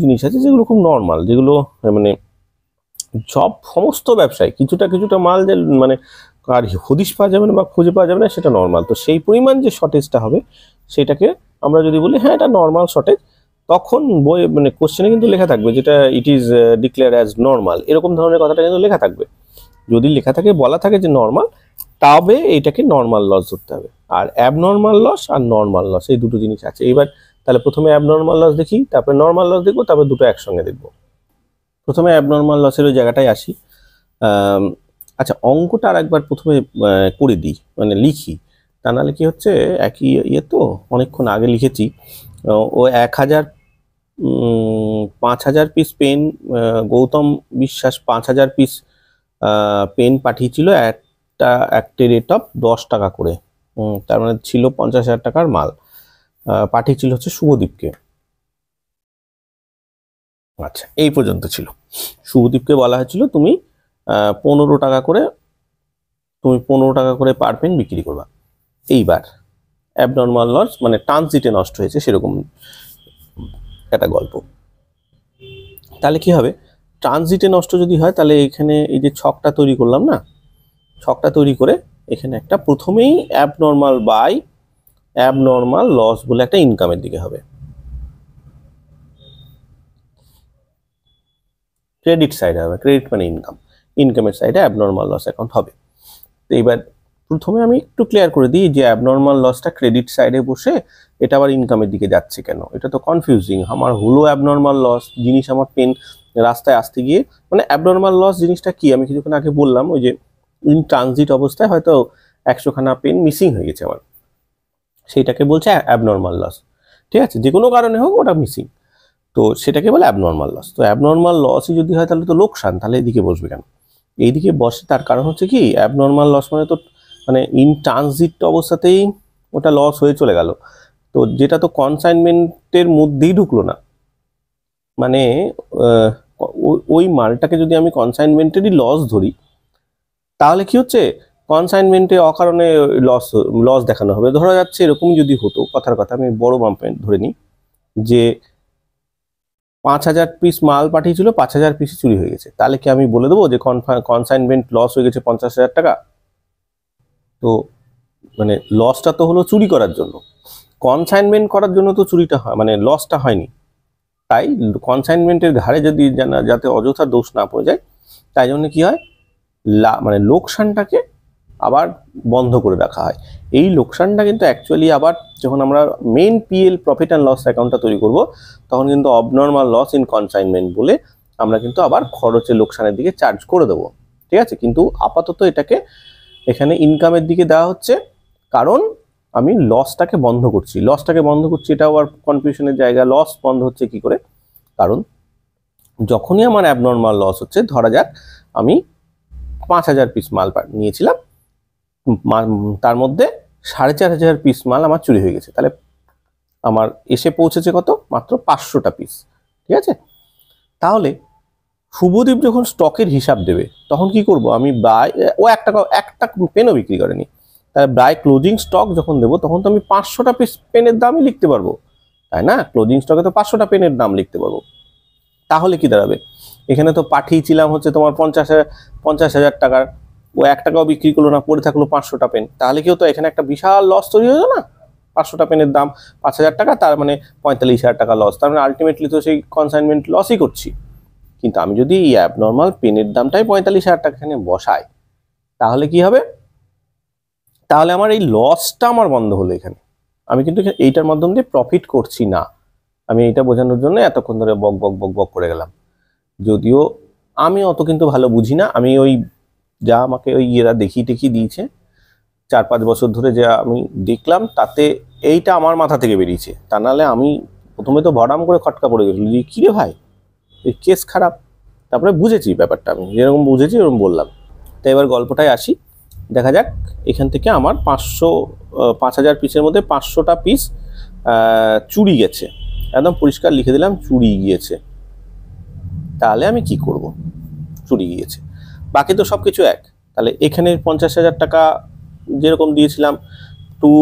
জিনিস আছে যেগুলো খুব নর্মাল, যেগুলো মানে সমস্ত ব্যবসায় কিছুটা কিছুটা মাল যে মানে আর হদিশ পাওয়া যাবে না বা খুঁজে পাওয়া যাবে না সেটা নর্মাল। তো সেই পরিমাণ যে শর্টেজটা হবে সেটাকে আমরা যদি বলি হ্যাঁ এটা নর্মাল শর্টেজ, তখন বই মানে কোশ্চেনে কিন্তু লেখা থাকবে যেটা it is declare as normal, এরকম ধরনের কথাটা কিন্তু লেখা থাকবে। যদি লেখা থাকে বলা থাকে যে নর্মাল, তবে এইটাকে নর্মাল লস ধরতে হবে। আর অ্যাবনর্মাল লস আর নর্মাল লস এই দুটো জিনিস আছে। এবার তাহলে প্রথমে অ্যাবনর্মাল লস দেখি, তারপরে নর্মাল লস দেখবো, তারপরে দুটো একসঙ্গে দেখবো। প্রথমে অ্যাবনর্মাল লসের ওই জায়গাটায় আসি। আচ্ছা, অঙ্কটা আর একবার প্রথমে করে দিই, মানে লিখি, তা নাহলে কি হচ্ছে একই ইয়ে তো অনেকক্ষণ আগে লিখেছি। ও 5,000 পিস পেন, গৌতম বিশ্বাস 5,000 পিস পেন পাঠিয়েছিল একটা রেট অফ 10 টাকা করে, তার মানে ছিল 50,000 টাকার মাল। পাঠিয়েছিল হচ্ছে শুভদীপকে। আচ্ছা, এই পর্যন্ত ছিল। শুভদীপকে বলা হয়েছিল তুমি 15 টাকা করে পার পেন বিক্রি করবা। এইবার অ্যাবনর্মাল লস মানে ট্রানজিটে নষ্ট হয়েছে সেরকম একটা গল্প। তাহলে কি হবে, ট্রানজিটে নষ্ট যদি হয় তাহলে এখানে এই যে ছকটা তৈরি করলাম না, ছকটা তৈরি করে এখানে একটা প্রথমেই অ্যাবনর্মাল বাই অ্যাবনর্মাল লস বলে একটা ইনকামের দিকে হবে, ক্রেডিট সাইডে হবে। ক্রেডিট মানে ইনকাম, ইনকামের সাইডে অ্যাবনর্মাল লস অ্যাকাউন্ট হবে। তো এইবার প্রথমে আমি একটু ক্লিয়ার করে দিই যে অ্যাবনর্মাল লসটা ক্রেডিট সাইডে বসে এটা আবার ইনকামের দিকে যাচ্ছে কেন, এটা তো কনফিউজিং। আমার হলো অ্যাবনর্মাল লস জিনিস, আমার পেন রাস্তায় আসতে গিয়ে, মানে অ্যাবনর্মাল লস জিনিসটা কি আমি কিছুক্ষণ আগে বললাম, ওই যে ইন ট্রানজিট অবস্থায় হয়তো 100খানা পেন মিসিং হয়ে গেছে আমার, সেইটাকে বলছে অ্যাবনর্মাল লস। ঠিক আছে, যে কোনো কারণে হোক ওটা মিসিং, তো সেটাকে বলে অ্যাবনর্মাল লস। তো অ্যাবনর্মাল লসই যদি হয় তাহলে তো লোকসান, তাহলে এদিকে বসবে কেন? এইদিকে বসে তার কারণ হচ্ছে কি, অ্যাবনর্মাল লস মানে তো মানে ইন ট্রানজিট অবস্থাতেই ওটা লস হয়ে চলে গেল, তো যেটা তো কনসাইনমেন্টের মধ্যেই ঢুকলো না। মানে ওই মালটাকে যদি আমি কনসাইনমেন্টেরই লস ধরি তাহলে কি হচ্ছে, কনসাইনমেন্টে অকারণে লস দেখানো হবে। ধরা যাচ্ছে এরকম যদি হতো, কথার কথা আমি বড় মাপে ধরে নিই যে 5,000 পিস মাল পাঠিয়েছিল, 5,000 পিস চুরি হয়ে গেছে, তাহলে কি আমি বলে দেবো যে কনসাইনমেন্ট লস হয়ে গেছে 50,000 টাকা? তো মানে লসটা তো হলো চুরি করার জন্য, কনসাইনমেন্ট করার জন্য তো চুরিটা হয় মানে লসটা হয়নি। তাই কনসাইনমেন্টের ঘাড়ে যদি যাতে অযথা দোষ না পড়ে যায়, তাই জন্য কি হয়, মানে লোকসানটাকে আবার বন্ধ করে রাখা হয়। এই লোকসানটা কিন্তু অ্যাকচুয়ালি আবার যখন আমরা main PL profit and loss অ্যাকাউন্টটা তৈরি করব, তখন কিন্তু অবনর্মাল লস ইন কনসাইনমেন্ট বলে আমরা কিন্তু আবার খরচের লোকসানের দিকে চার্জ করে দেবো। ঠিক আছে, কিন্তু আপাতত এটাকে এখানে ইনকামের দিকে দেওয়া হচ্ছে, কারণ আমি লসটাকে বন্ধ করছি। এটা আবার কনফিউশনের জায়গা। লস বন্ধ হচ্ছে কি করে? কারণ যখনই আমার অ্যাবনর্মাল লস হচ্ছে, ধরা যাক আমি 5,000 পিস মাল নিয়েছিলাম, তার মধ্যে 4,500 পিস মাল আমার চুরি হয়ে গেছে, তাহলে আমার এসে পৌঁছেছে কত, মাত্র 500টা পিস। ঠিক আছে, তাহলে শুভদীপ যখন স্টকের হিসাব দেবে তখন কি করব আমি, ও একটা পেনও বিক্রি করেনি, তাহলে বাই ক্লোজিং স্টক যখন দেবো তখন তো আমি 500টা পিস পেনের দামই লিখতে পারবো, তাই না? ক্লোজিং স্টকে তো 500টা পেনের দাম লিখতে পারবো। তাহলে কি দাঁড়াবে, এখানে তো পাঠিয়েছিলাম হচ্ছে তোমার 50,000 টাকার, ও 1 টাকাও বিক্রি করলো না, পড়ে থাকলো 500টা পেন, তাহলে কি হতো, এখানে একটা বিশাল লস তৈরি হতো না? 500টা পেনের দাম 5,000 টাকা, তার মানে 45,000 টাকা লস, তার মানে আলটিমেটলি তো সেই কনসাইনমেন্ট লসই করছি। কিন্তু আমি যদি এই অ্যাবনর্মাল পেনের দামটাই 45,000 টাকা এখানে বসাই, তাহলে কি হবে, তাহলে আমার এই লসটা আমার বন্ধ হলো। এখানে আমি কিন্তু এইটার মাধ্যম দিয়ে প্রফিট করছি না। আমি এইটা বোঝানোর জন্য এতক্ষণ ধরে বক বক বক বক করে গেলাম, যদিও আমি অত কিন্তু ভালো বুঝি না। আমি ওই যা আমাকে ওই এরা দেখিয়ে দিয়েছে 4-5 বছর ধরে, যা আমি দেখলাম তাতে এইটা আমার মাথা থেকে বেরিয়েছে। তা নাহলে আমি প্রথমে তো ভরাম করে খটকা পড়ে গেছিল যে কিরে ভাই এই কেস খারাপ, তারপরে বুঝেছি ব্যাপারটা, আমি যেরকম বুঝেছি এরকম বললাম। তো এবার গল্পটায় আসি, দেখা যাক এখান থেকে আমার 5,000 পিসের মধ্যে 500টা পিস চুরি গেছে, একদম পরিষ্কার লিখে দিলাম চুরি গিয়েছে। তাহলে আমি কি করব, চুরি গিয়েছে, বাকি তো সব কিছু এক। তাহলে এখানে 50,000 টাকা যেরকম দিয়েছিলাম to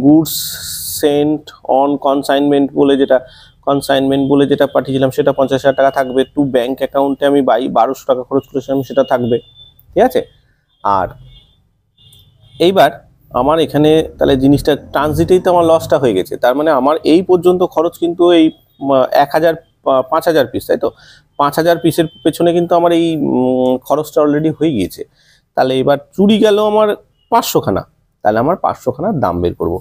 goods sent on consignment বলে যেটা কনসাইনমেন্ট বলে যেটা পাঠিয়েছিলাম সেটা 50,000 টাকা থাকবে। টু ব্যাংক অ্যাকাউন্টে আমি 1200 টাকা খরচ করেছিলাম সেটা থাকবে, ঠিক আছে। আর এইবার আমার এখানে তাহলে জিনিসটা ট্রানজিটেই তো আমার লসটা হয়ে গেছে, তার মানে আমার এই পর্যন্ত খরচ কিন্তু এই 1000 5000 পিস, তাই তো 5000 পিসের পেছনে কিন্তু আমার এই খরচটা অলরেডি হয়ে গিয়েছে। তাহলে এবার চুরি গেল আমার 500 খানা, তাহলে আমার 500 খানার দাম বের করব।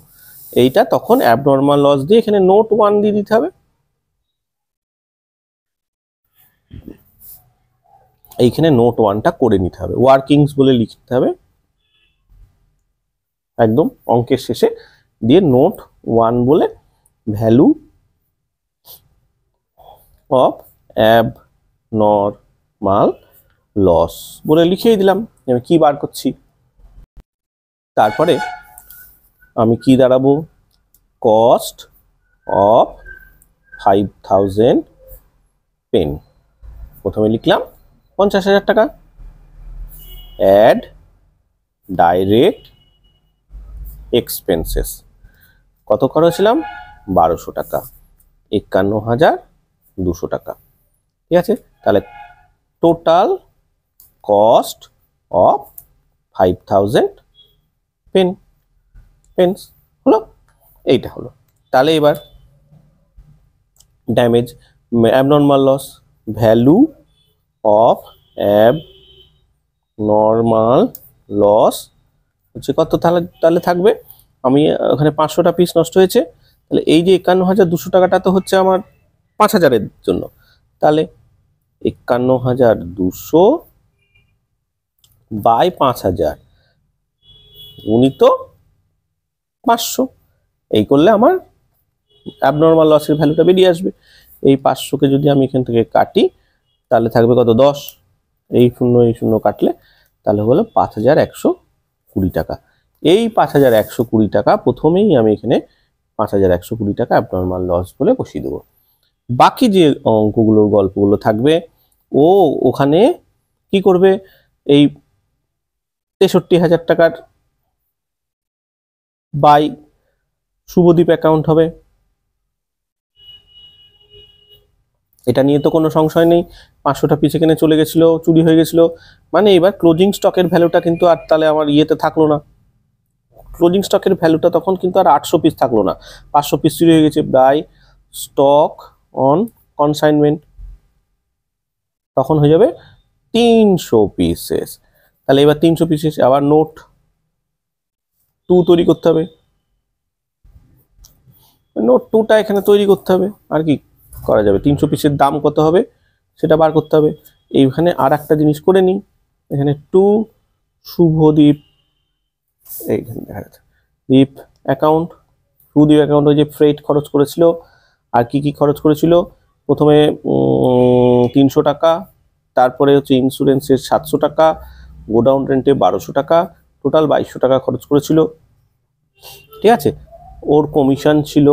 এইটা তখন অ্যাবনর্মাল লস দিয়ে এখানে নোট 1 দিয়ে দিতে হবে। এইখানে নোট 1টা করে নিতে হবে, ওয়ার্কিংস বলে লিখতে হবে একদম অঙ্কের শেষে, দিয়ে নোট 1 বলে ভ্যালু অফ অ্যাবনর্মাল লস বলে লিখিয়ে দিলাম। আমি কি বার করছি, তারপরে আমি কি দাঁড়াবো, কস্ট অফ 5000 পেন, প্রথমে লিখলাম 50,000 টাকা, অ্যাড ডাইরেক্ট এক্সপেন্সেস কত করেছিলাম 1200 টাকা, 51,200 টাকা, ঠিক আছে। তাহলে টোটাল কস্ট অফ 5000 পেন্স হলো, এইটা হলো। তাহলে এবার damage abnormal loss, value of abnormal loss হচ্ছে কত, তাহলে থাকবে, আমি ওখানে 500টা পিস নষ্ট হয়েছে, তাহলে এই যে 51,200 টাকাটা তো হচ্ছে আমার 5000-এর জন্য, তাহলে 51,200 বাই 5000 গুণিত 500, এই করলে আমার অ্যাবনর্মাল লসের ভ্যালুটা বেরিয়ে আসবে। এই 500কে যদি আমি এখান থেকে কাটি তাহলে থাকবে কত 10, এই শূন্য কাটলে তাহলে হলো 5120 টাকা। এই 5120 টাকা প্রথমেই আমি এখানে 5120 টাকা অ্যাবনর্মাল লস বলে বসিয়ে দেবো। বাকি যে অঙ্কগুলোর গল্পগুলো থাকবে ও ওখানে কি করবে, এই 63,000 টাকার বাই শুভদীপ অ্যাকাউন্ট হবে, এটা নিয়ে তো কোনো সংশয় নেই। 500টা পিস এখানে চলে গেছিলো, চুরি হয়ে গেছিলো, মানে এবার ক্লোজিং স্টকের ভ্যালুটা কিন্তু আর তাহলে আমার ইয়েতে থাকলো না, ক্লোজিং স্টকের ভ্যালুটা তখন কিন্তু আর 800 পিস থাকলো না, 500 পিস চুরি হয়ে গেছে, বাই স্টক অন কনসাইনমেন্ট তখন হয়ে যাবে 300 পিসেস। তাহলে এবার 300 পিসেস আবার নোট 2 তৈরি করতে হবে, নোট 2টা এখানে তৈরি করতে হবে, আর কি করা যাবে, 300 পিসের দাম কত হবে সেটা বার করতে হবে। এইখানে আর একটা জিনিস করে নিই, এখানে টু শুভদীপ, এইখানে দেখা যাচ্ছে দীপ অ্যাকাউন্ট, শুভদীপ অ্যাকাউন্ট ওই যে ফ্রেট খরচ করেছিল, আর কি কি খরচ করেছিল, প্রথমে 300 টাকা, তারপরে হচ্ছে ইন্স্যুরেন্সের 700 টাকা, গোডাউন রেন্টে 1200 টাকা, টোটাল 2200 টাকা খরচ করেছিল, ঠিক আছে। ওর কমিশন ছিল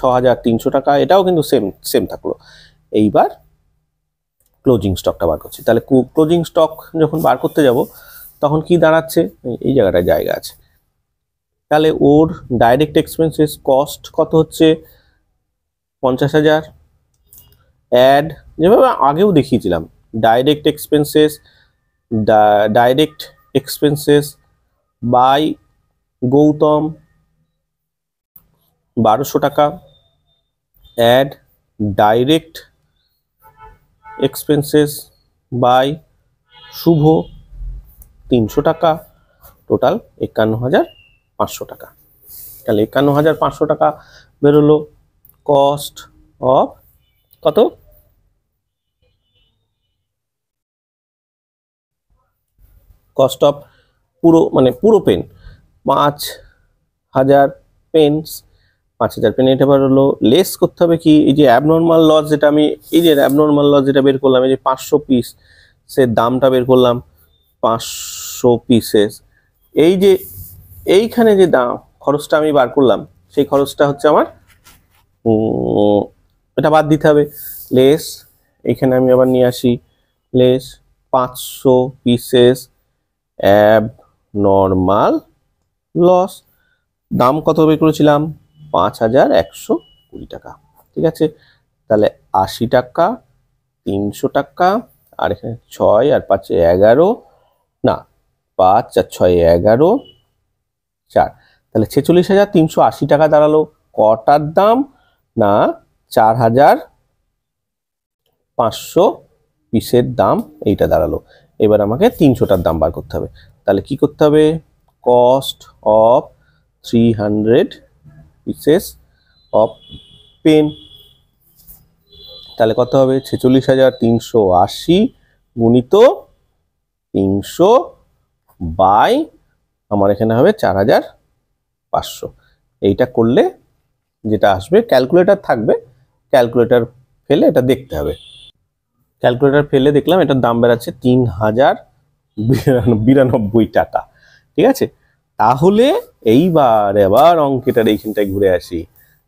6,300 টাকা, এটাও কিন্তু সেম থাকলো। এইবার ক্লোজিং স্টকটা বার করছি, তাহলে ক্লোজিং স্টক যখন বার করতে যাব তখন কি দাঁড়াচ্ছে, এই জায়গাটায় জায়গা আছে, তাহলে ওর ডাইরেক্ট এক্সপেন্সেস কস্ট কত হচ্ছে 50,000, অ্যাড যেভাবে আগেও দেখিয়েছিলাম ডাইরেক্ট এক্সপেন্সেস বাই গৌতম 1200 টাকা, অ্যাড ডাইরেক্ট এক্সপেন্সেস বাই শুভ 300 টাকা, টোটাল 51,500 টাকা। তাহলে 51,500 টাকা বেরোলো কস্ট অফ কত, কস্ট অফ পুরো পেন 5,000 পেন্স, 5,000 পেন, এটা বেরোলো। লেস করতে হবে কি, এই যে অ্যাবনর্মাল লস যেটা আমি বের করলাম, এই যে 500 পিস সে দামটা বের করলাম 500 পিসেস, এই যে এইখানে যে দাম খরচটা আমি বার করলাম সেই খরচটা হচ্ছে আমার এটা বাদ দিতে হবে, লেস, এখানে আমি আবার নিয়ে আসি লেস 500 পিসেস অ্যাবনর্মাল লস, দাম কত বের করেছিলাম 5,120 টাকা, ঠিক আছে, তাহলে 80 টাকা, 300 টাকা, আর এখানে 6 আর 5 11, না 5 আর 6 11, 4, তাহলে 46,380 টাকা দাঁড়ালো। কটার দাম? না 4,500 পিসের দাম এইটা দাঁড়ালো। এবার আমাকে 300টার দাম বার করতে হবে। তাহলে কি করতে হবে? Cost of 300 pieces of pen. তাহলে কত হবে? 46,380 গুণিত 300 বাই আমার এখানে হবে 4,500। এইটা করলে যেটা আসবে, ক্যালকুলেটর থাকবে, ক্যালকুলেটর ফেলে এটা দেখতে হবে। ক্যালকুলেটর ফেলে দেখলাম এটার দাম বেড়াচ্ছে 3,092 টাকা। ঠিক আছে, তাহলে এবার অঙ্কটার এইখানটায় ঘুরে আসি।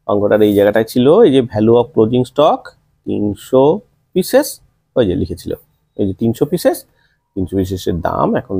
অঙ্কটার এই জায়গাটায় ছিল, এই যে value of closing stock 300 pieces, ওই যে লিখেছিল এই যে 300 পিসেস, 300 পিসেসের দাম এখন